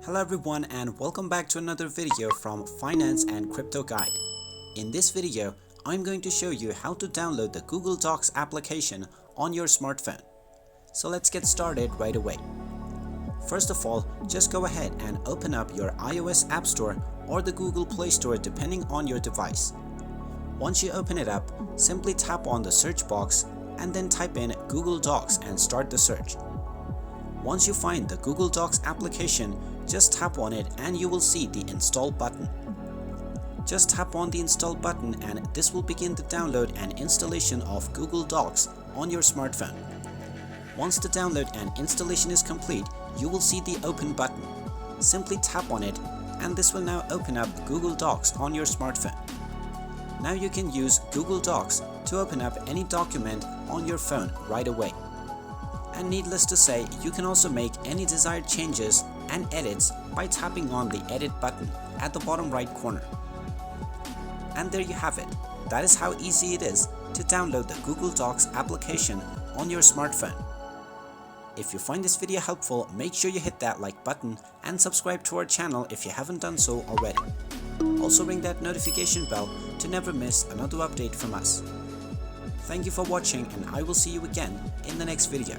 Hello everyone and welcome back to another video from Finance and Crypto Guide. In this video, I'm going to show you how to download the Google Docs application on your smartphone. So let's get started right away. First of all, just go ahead and open up your iOS App Store or the Google Play Store depending on your device. Once you open it up, simply tap on the search box and then type in Google Docs and start the search. Once you find the Google Docs application, just tap on it and you will see the install button. Just tap on the install button and this will begin the download and installation of Google Docs on your smartphone. Once the download and installation is complete, you will see the open button. Simply tap on it and this will now open up Google Docs on your smartphone. Now you can use Google Docs to open up any document on your phone right away. And needless to say, you can also make any desired changes and edits by tapping on the edit button at the bottom right corner. And there you have it. That is how easy it is to download the Google Docs application on your smartphone. If you find this video helpful, make sure you hit that like button and subscribe to our channel if you haven't done so already. Also ring that notification bell to never miss another update from us. Thank you for watching and I will see you again in the next video.